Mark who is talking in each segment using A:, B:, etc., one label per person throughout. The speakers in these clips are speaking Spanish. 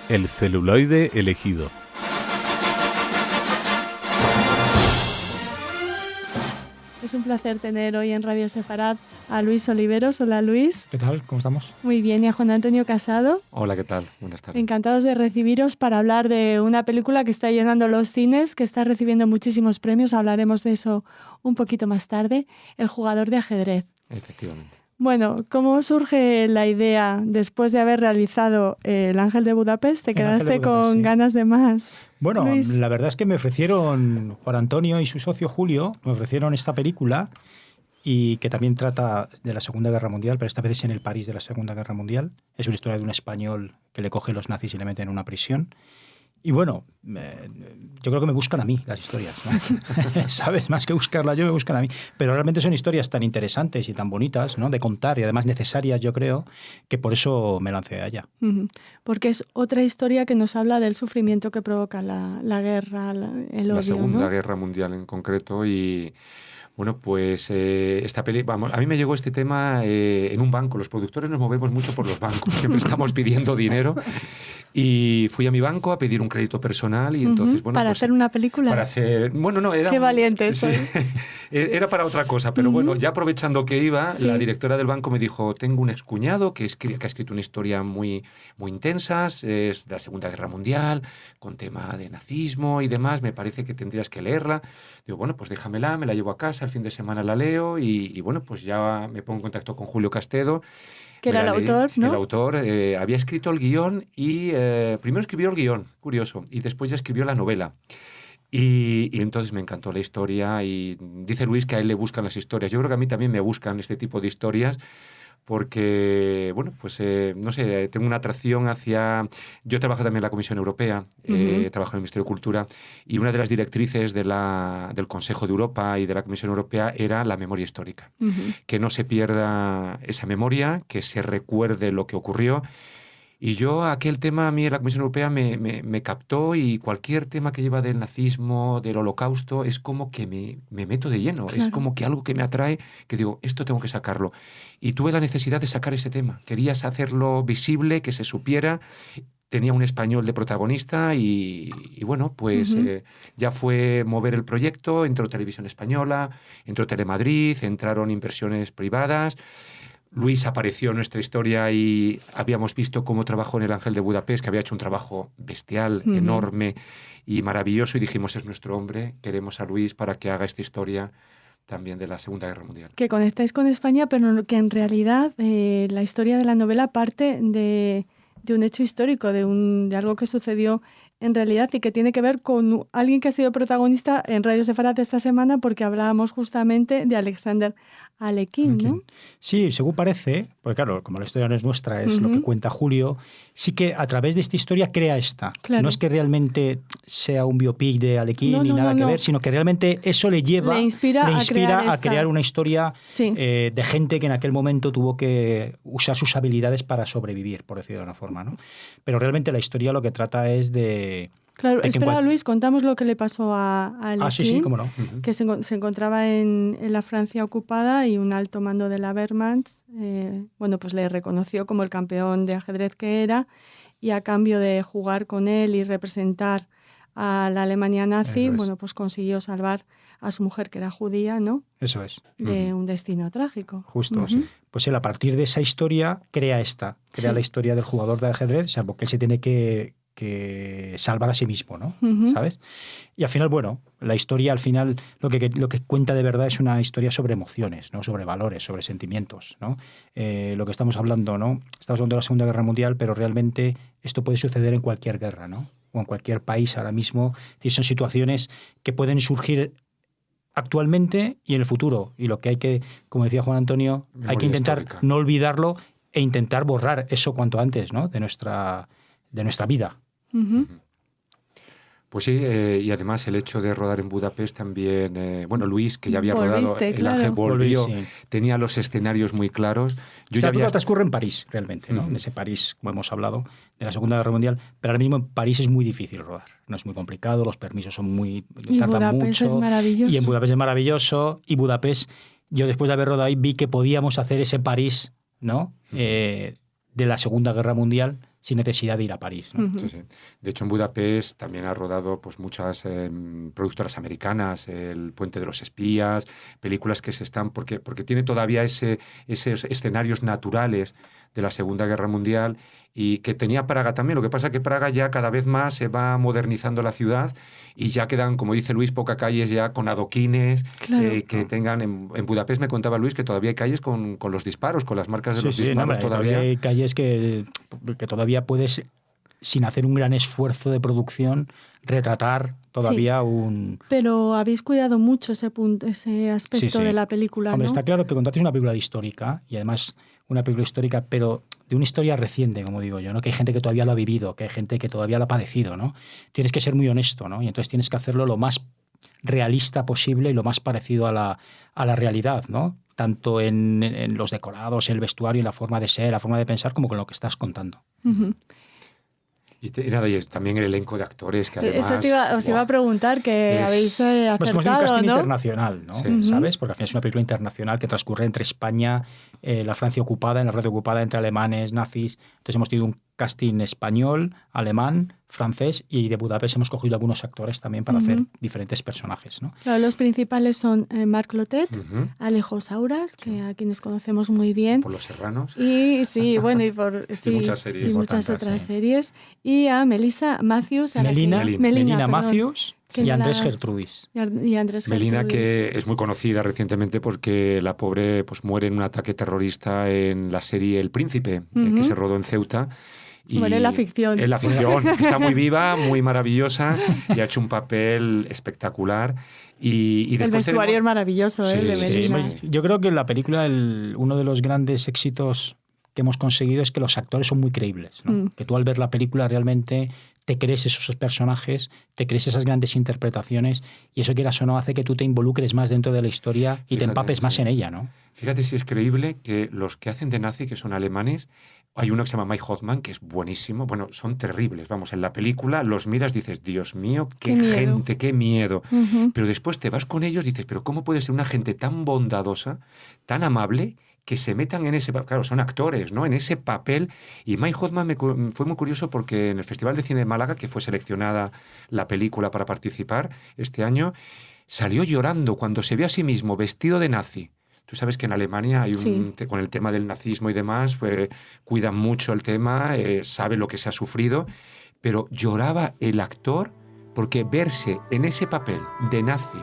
A: El celuloide elegido.
B: Es un placer tener hoy en Radio Sefarad a Luis Oliveros. Hola, Luis.
C: ¿Qué tal? ¿Cómo estamos?
B: Muy bien. Y a Juan Antonio Casado.
D: Hola, ¿qué tal? Buenas tardes.
B: Encantados de recibiros para hablar de una película que está llenando los cines, que está recibiendo muchísimos premios. Hablaremos de eso un poquito más tarde. El jugador de ajedrez.
D: Efectivamente.
B: Bueno, ¿cómo surge la idea después de haber realizado El Ángel de Budapest? ¿Te quedaste con ganas de más?
C: Bueno,
B: Luis.
C: La verdad es que me ofrecieron, Juan Antonio y su socio Julio, me ofrecieron esta película y que también trata de la Segunda Guerra Mundial, pero esta vez es en el París de la Segunda Guerra Mundial. Es una historia de un español que le cogen los nazis y le meten en una prisión. Y bueno, yo creo que me buscan a mí las historias, ¿no? ¿Sabes? Más que buscarlas yo, me buscan a mí. Pero realmente son historias tan interesantes y tan bonitas, ¿no? De contar y además necesarias, yo creo, que por eso me lancé a ella.
B: Porque es otra historia que nos habla del sufrimiento que provoca la guerra, el odio,
D: La Segunda
B: ¿no?
D: Guerra Mundial en concreto y... Bueno, pues esta peli, vamos, a mí me llegó este tema en un banco. Los productores nos movemos mucho por los bancos, siempre estamos pidiendo dinero. Y fui a mi banco a pedir un crédito personal y entonces, bueno...
B: ¿Para
D: pues,
B: hacer una película?
D: Para hacer... Bueno, no, era...
B: Qué valiente soy.
D: Sí, era para otra cosa, pero bueno, ya aprovechando que iba, la directora del banco me dijo, tengo un excuñado que ha escrito una historia muy, muy intensa, es de la Segunda Guerra Mundial, con tema de nazismo y demás, me parece que tendrías que leerla. Digo, bueno, pues déjamela, me la llevo a casa, el fin de semana la leo y bueno, pues ya me pongo en contacto con Julio Castedo.
B: Que era el autor, ¿no?
D: El autor había escrito el guión y primero escribió el guión, curioso, y después ya escribió la novela. Y entonces me encantó la historia y dice Luis que a él le buscan las historias. Yo creo que a mí también me buscan este tipo de historias porque, bueno, pues no sé, tengo una atracción hacia... Yo trabajo también en la Comisión Europea, trabajo en el Ministerio de Cultura, y una de las directrices del Consejo de Europa y de la Comisión Europea era la memoria histórica. Que no se pierda esa memoria, que se recuerde lo que ocurrió. Y yo, aquel tema a mí en la Comisión Europea me captó y cualquier tema que lleva del nazismo, del holocausto, es como que me meto de lleno. Claro. Es como que algo que me atrae, que digo, esto tengo que sacarlo. Y tuve la necesidad de sacar ese tema. Querías hacerlo visible, que se supiera. Tenía un español de protagonista y bueno, pues ya fue mover el proyecto. Entró Televisión Española, entró Telemadrid, entraron inversiones privadas. Luis apareció en nuestra historia y habíamos visto cómo trabajó en El Ángel de Budapest, que había hecho un trabajo bestial, enorme y maravilloso, y dijimos, es nuestro hombre, queremos a Luis para que haga esta historia también de la Segunda Guerra Mundial.
B: Que conectáis con España, pero que en realidad la historia de la novela parte de un hecho histórico, de algo que sucedió en realidad y que tiene que ver con alguien que ha sido protagonista en Radio Sefarad esta semana, porque hablábamos justamente de Alexander Alekhine, ¿no?
C: Sí, según parece, porque claro, como la historia no es nuestra, es lo que cuenta Julio, sí que a través de esta historia crea esta. Claro. No es que realmente sea un biopic de Alekhine ni nada que ver, sino que realmente eso le inspira a crear una historia de gente que en aquel momento tuvo que usar sus habilidades para sobrevivir, por decirlo de una forma, ¿no? Pero realmente la historia lo que trata es de...
B: Claro, espera, Luis, contamos lo que le pasó a Alekhine,
C: sí, cómo no.
B: Que se encontraba en la Francia ocupada y un alto mando de la Wehrmacht, bueno, pues le reconoció como el campeón de ajedrez que era y a cambio de jugar con él y representar a la Alemania nazi, bueno, pues consiguió salvar a su mujer, que era judía, ¿no?
C: Eso es.
B: De un destino trágico.
C: Justo, sí. Pues él, a partir de esa historia, crea la historia del jugador de ajedrez, salvo que él se tiene que salvar a sí mismo, ¿no? ¿Sabes? Y al final, bueno, la historia al final lo que cuenta de verdad es una historia sobre emociones, ¿no? Sobre valores, sobre sentimientos, ¿no? Lo que estamos hablando, ¿no? Estamos hablando de la Segunda Guerra Mundial, pero realmente esto puede suceder en cualquier guerra, ¿no? O en cualquier país ahora mismo. Es decir, son situaciones que pueden surgir actualmente y en el futuro. Y lo que hay que, como decía Juan Antonio, hay que intentar no olvidarlo e intentar borrar eso cuanto antes, ¿no? de nuestra vida.
D: Pues sí, y además el hecho de rodar en Budapest también, bueno, Luis, que ya había rodado El Ángel, volvió, tenía los escenarios muy claros.
C: Todo transcurre en París, realmente, ¿no? En ese París, como hemos hablado, de la Segunda Guerra Mundial, pero ahora mismo en París es muy difícil rodar. No es muy complicado, los permisos son tardan mucho.
B: Es maravilloso.
C: Y en Budapest es maravilloso. Y Budapest, yo después de haber rodado ahí, vi que podíamos hacer ese París, ¿no? De la Segunda Guerra Mundial, sin necesidad de ir a París, ¿no?
D: Sí, sí. De hecho, en Budapest también ha rodado pues, muchas productoras americanas, El Puente de los Espías, películas que se están... Porque tiene todavía esos escenarios naturales de la Segunda Guerra Mundial y que tenía Praga también. Lo que pasa es que Praga ya cada vez más se va modernizando la ciudad y ya quedan, como dice Luis, pocas calles ya con adoquines que tengan... En Budapest me contaba Luis que todavía hay calles con los disparos, con las marcas de los disparos.
C: Todavía hay calles que todavía puedes, sin hacer un gran esfuerzo de producción, retratar todavía un...
B: Pero habéis cuidado mucho ese aspecto de la película,
C: Hombre,
B: ¿no?
C: está claro que contaste una película histórica, y además una película histórica, pero de una historia reciente, como digo yo, ¿no? Que hay gente que todavía lo ha vivido, que hay gente que todavía lo ha padecido, ¿no? Tienes que ser muy honesto, ¿no? Y entonces tienes que hacerlo lo más realista posible y lo más parecido a la realidad, ¿no? Tanto en los decorados, el vestuario, la forma de ser, la forma de pensar, como con lo que estás contando.
B: Uh-huh.
D: Y también el elenco de actores que además...
B: Eso os iba a preguntar, que habéis acertado,
C: pues como es un casting
B: ¿no?
C: internacional, ¿no?
D: Sí.
C: ¿Sabes? Porque al final es una película internacional que transcurre entre España, la Francia ocupada, en la Francia ocupada entre alemanes, nazis. Entonces hemos tenido un casting español, alemán, francés, y de Budapest hemos cogido algunos actores también para hacer diferentes personajes, ¿no?
B: Claro, los principales son Marc Clotet, Alejo Sauras, que a quienes conocemos muy bien.
D: Por Los Serranos.
B: Y sí, bueno, y
D: muchas series.
B: Y muchas otras series. Y a Melissa Matthews.
C: Melina Matthews y Andrés Gertrudis.
B: Y Andrés
D: Melina,
B: Gertrudis.
D: que es muy conocida recientemente porque la pobre pues muere en un ataque terrorista en la serie El Príncipe, que se rodó en Ceuta. Y
B: bueno, en la ficción.
D: En la ficción. Está muy viva, muy maravillosa y ha hecho un papel espectacular. Y
B: el vestuario es maravilloso, de Melina.
C: Sí. Yo creo que en la película uno de los grandes éxitos que hemos conseguido es que los actores son muy creíbles, ¿no? Que tú al ver la película realmente te crees esos personajes, te crees esas grandes interpretaciones, y eso, quieras o no, hace que tú te involucres más dentro de la historia y te empapes más en ella, ¿no?
D: Fíjate si es creíble que los que hacen de nazi, que son alemanes, hay uno que se llama Mike Hoffman, que es buenísimo. Bueno, son terribles. Vamos, en la película los miras, dices, Dios mío, qué gente, qué miedo. Pero después te vas con ellos y dices, pero ¿cómo puede ser una gente tan bondadosa, tan amable, que se metan en ese... Claro, son actores, ¿no? En ese papel. Y Mike Hoffman fue muy curioso porque en el Festival de Cine de Málaga, que fue seleccionada la película para participar este año, salió llorando cuando se ve a sí mismo vestido de nazi. Tú sabes que en Alemania hay con el tema del nazismo y demás, pues cuidan mucho el tema, sabe lo que se ha sufrido, pero lloraba el actor porque verse en ese papel de nazi,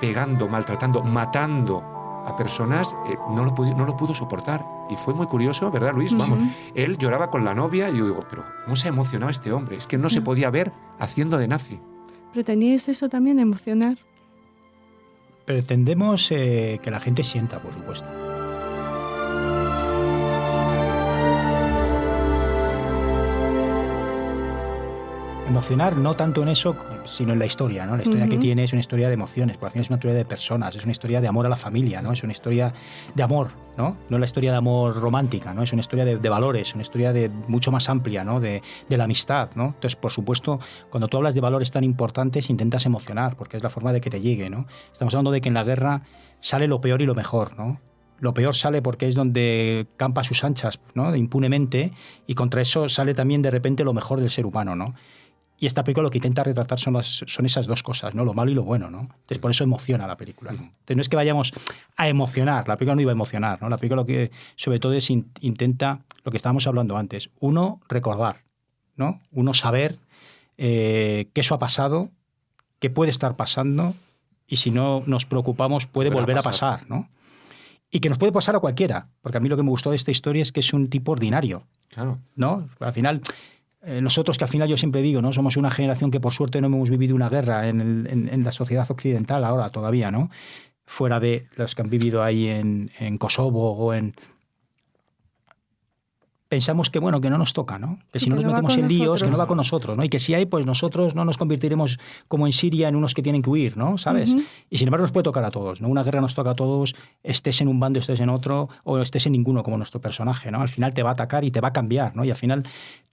D: pegando, maltratando, matando a personas, no lo pudo soportar. Y fue muy curioso, ¿verdad, Luis? Vamos, él lloraba con la novia y yo digo, pero ¿cómo se ha emocionado este hombre? Es que no se podía ver haciendo de nazi.
B: ¿Pretendíais eso también, emocionar?
C: Pretendemos que la gente sienta, por supuesto. Emocionar no tanto en eso, sino en la historia, ¿no? La historia que tiene es una historia de emociones, porque al final es una historia de personas, es una historia de amor a la familia, ¿no? Es una historia de amor, ¿no? No es la historia de amor romántica, ¿no? Es una historia de valores, una historia mucho más amplia, ¿no? De la amistad, ¿no? Entonces, por supuesto, cuando tú hablas de valores tan importantes, intentas emocionar, porque es la forma de que te llegue, ¿no? Estamos hablando de que en la guerra sale lo peor y lo mejor, ¿no? Lo peor sale porque es donde campa a sus anchas, ¿no? Impunemente, y contra eso sale también de repente lo mejor del ser humano, ¿no? Y esta película lo que intenta retratar son esas dos cosas, ¿no? Lo malo y lo bueno, ¿no? Entonces, por eso emociona la película, ¿no? Entonces, no es que vayamos a emocionar, la película no iba a emocionar, ¿no? La película lo que, sobre todo, es intenta, lo que estábamos hablando antes, uno, recordar, ¿no? Uno, saber que eso ha pasado, que puede estar pasando, y si no nos preocupamos puede volver a pasar, ¿no? Y que nos puede pasar a cualquiera, porque a mí lo que me gustó de esta historia es que es un tipo ordinario,
D: claro,
C: ¿no? Al final... nosotros, que al final yo siempre digo, ¿no? Somos una generación que por suerte no hemos vivido una guerra en la sociedad occidental ahora todavía, ¿no? Fuera de los que han vivido ahí en Kosovo o en... Pensamos que, bueno, que no nos toca, ¿no? Que si no nos metemos en líos, que no va con nosotros, ¿no? Y que si hay, pues nosotros no nos convertiremos como en Siria en unos que tienen que huir, ¿no? ¿Sabes? Y sin embargo nos puede tocar a todos, ¿no? Una guerra nos toca a todos, estés en un bando, estés en otro, o estés en ninguno como nuestro personaje, ¿no? Al final te va a atacar y te va a cambiar, ¿no? Y al final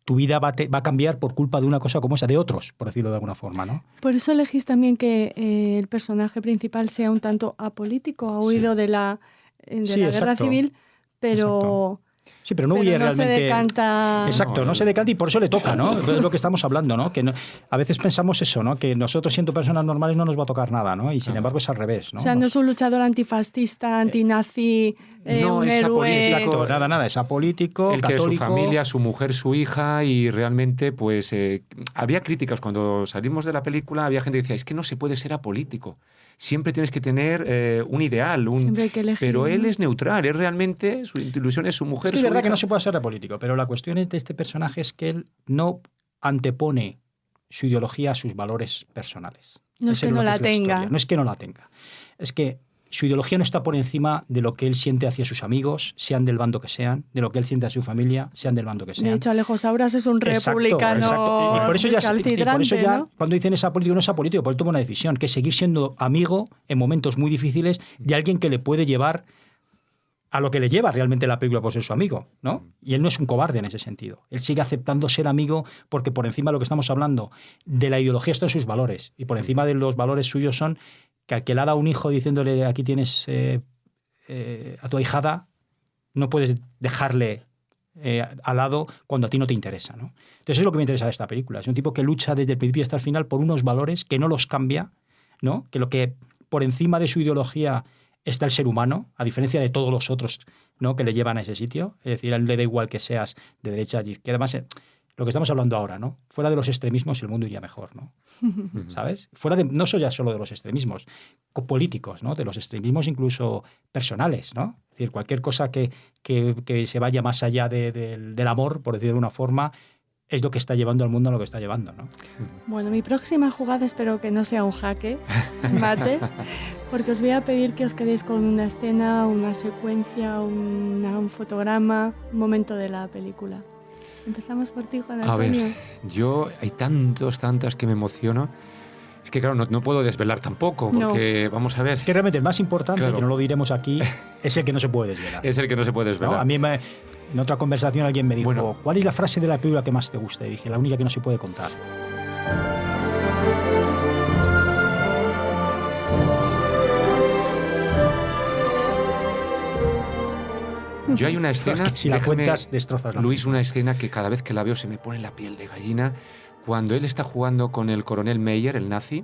C: tu vida va a cambiar por culpa de una cosa como esa, de otros, por decirlo de alguna forma, ¿no?
B: Por eso elegís también que el personaje principal sea un tanto apolítico, ha huido de la guerra civil, pero...
C: Exacto. Sí, pero no
B: pero
C: huye
B: no
C: realmente.
B: se decanta.
C: Exacto, no se decanta y por eso le toca, ¿no? Es lo que estamos hablando, ¿no? Que a veces pensamos eso, ¿no? Que nosotros siendo personas normales no nos va a tocar nada, ¿no? Y sin embargo es al revés, ¿no?
B: O sea, no es un luchador antifascista, antinazi,
D: no,
B: un
D: es
B: héroe.
C: Exacto, nada, es apolítico,
D: El que
C: católico.
D: su familia, su mujer, su hija, y realmente, pues, había críticas cuando salimos de la película, había gente que decía, es que no se puede ser apolítico. Siempre tienes que tener un ideal,
B: Siempre hay que elegir,
D: pero él
B: ¿no?
D: es neutral, es realmente, su ilusión es su mujer,
C: Es que es
D: su
C: verdad
D: hija.
C: que no se puede ser político, pero la cuestión es de este personaje es que él no antepone su ideología a sus valores personales.
B: No es
C: Esa
B: que no
C: lo
B: la
C: es
B: tenga.
C: historia. No es que no la tenga. Es que su ideología no está por encima de lo que él siente hacia sus amigos, sean del bando que sean, de lo que él siente hacia su familia, sean del bando que sean.
B: De hecho, Alejo Sauras es un
C: Exacto,
B: republicano
C: exacto. Y por eso
B: recalcitrante,
C: ya
B: ¿no?
C: cuando dicen es apolítico, no es apolítico, porque él toma una decisión, que es seguir siendo amigo en momentos muy difíciles de alguien que le puede llevar a lo que le lleva realmente la película por ser su amigo, ¿no? Y él no es un cobarde en ese sentido. Él sigue aceptando ser amigo porque por encima de lo que estamos hablando de la ideología están sus valores. Y por encima de los valores suyos son que al que le ha dado un hijo diciéndole aquí tienes a tu ahijada, no puedes dejarle al lado cuando a ti no te interesa, ¿no? Entonces es lo que me interesa de esta película. Es un tipo que lucha desde el principio hasta el final por unos valores que no los cambia, ¿no? Que lo que por encima de su ideología está el ser humano, a diferencia de todos los otros, ¿no? Que le llevan a ese sitio. Es decir, a él le da igual que seas de derecha o de izquierda. Además, lo que estamos hablando ahora, ¿no? Fuera de los extremismos el mundo iría mejor, ¿no? ¿Sabes? Fuera de, no ya solo de los extremismos políticos, ¿no? De los extremismos incluso personales, ¿no? Es decir, cualquier cosa que se vaya más allá del amor, por decirlo de una forma, es lo que está llevando al mundo a lo que está llevando, ¿no?
B: Bueno, mi próxima jugada espero que no sea un jaque mate, porque os voy a pedir que os quedéis con una escena, una secuencia, un fotograma, un momento de la película. Empezamos por ti, Juan Antonio.
D: A ver, yo hay tantas que me emociono. Es que claro, no puedo desvelar tampoco, porque vamos a ver.
C: Es que realmente el más importante,
D: Claro.
C: que no lo diremos aquí, es el que no se puede desvelar.
D: Es el que no se puede desvelar.
C: ¿No? A mí en otra conversación alguien me dijo,
D: Bueno.
C: ¿cuál es la frase de la película que más te gusta? Y dije, la única que no se puede contar.
D: Yo hay una escena,
C: Si la
D: déjame,
C: cuentas, destrozas la
D: Luis, una escena que cada vez que la veo se me pone la piel de gallina, cuando él está jugando con el coronel Meyer, el nazi,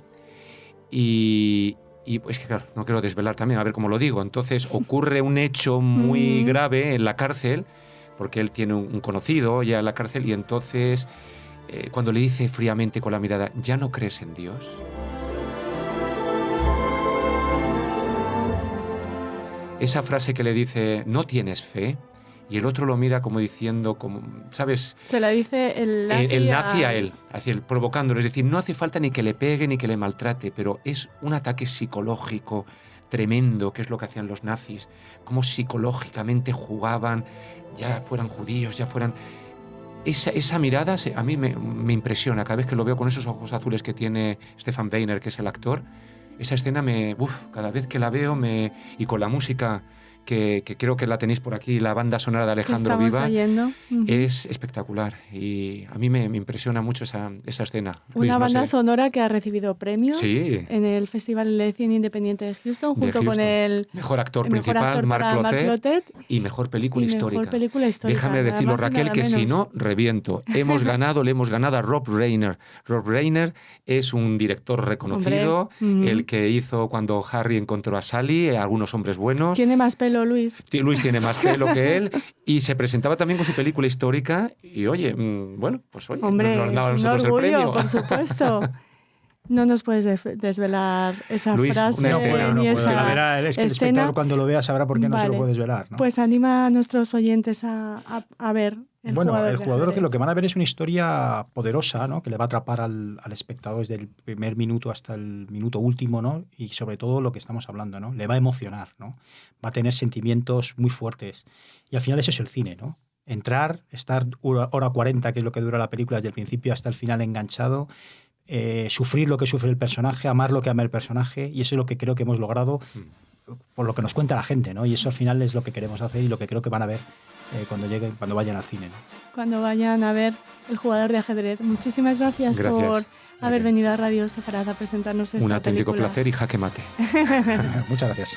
D: y pues que claro, no quiero desvelar también, a ver cómo lo digo. Entonces ocurre un hecho muy grave en la cárcel, porque él tiene un conocido ya en la cárcel, y entonces cuando le dice fríamente con la mirada, ¿ya no crees en Dios? Esa frase que le dice, ¿no tienes fe? Y el otro lo mira como diciendo, como, ¿sabes?
B: Se la dice el
D: nazi a él, provocándolo. Es decir, no hace falta ni que le pegue ni que le maltrate, pero es un ataque psicológico tremendo, que es lo que hacían los nazis. Cómo psicológicamente jugaban, ya fueran judíos, ya fueran... Esa mirada a mí me impresiona cada vez que lo veo con esos ojos azules que tiene Stefan Weiner, que es el actor. Esa escena cada vez que la veo y con la música que creo que la tenéis por aquí, la banda sonora de Alejandro Viva, es espectacular y a mí me impresiona mucho esa escena.
B: Una banda sonora que ha recibido premios en el Festival de Cine Independiente de Houston, junto con el
D: mejor actor principal, Marc Clotet, y mejor película histórica. Déjame decirlo, Raquel, que si no, reviento. Le hemos ganado a Rob Reiner. Rob Reiner es un director reconocido, el que hizo cuando Harry encontró a Sally, algunos hombres buenos.
B: Tiene más pelo, Luis.
D: Luis tiene más pelo que él y se presentaba también con su película histórica y oye,
B: hombre,
D: nos daba a
B: es
D: nosotros
B: un orgullo,
D: el premio.
B: por supuesto. No nos puedes desvelar esa
D: Luis,
B: frase ni esa
C: es que el
B: escena.
C: espectador cuando lo vea sabrá por qué no se lo puede desvelar, ¿no?
B: Pues anima a nuestros oyentes a ver el jugador.
C: Que lo que van a ver es una historia poderosa, ¿no? Que le va a atrapar al espectador desde el primer minuto hasta el minuto último, ¿no? Y sobre todo lo que estamos hablando, ¿no? Le va a emocionar, ¿no? Va a tener sentimientos muy fuertes. Y al final eso es el cine, ¿no? Entrar, estar hora 40, que es lo que dura la película, desde el principio hasta el final enganchado, sufrir lo que sufre el personaje, amar lo que ama el personaje, y eso es lo que creo que hemos logrado por lo que nos cuenta la gente, ¿no? Y eso al final es lo que queremos hacer y lo que creo que van a ver cuando vayan al cine, ¿no?
B: Cuando vayan a ver El jugador de ajedrez. Muchísimas gracias. Por haber venido a Radio Sefarad a presentarnos esta película.
D: Un auténtico placer y jaque mate.
C: Muchas gracias.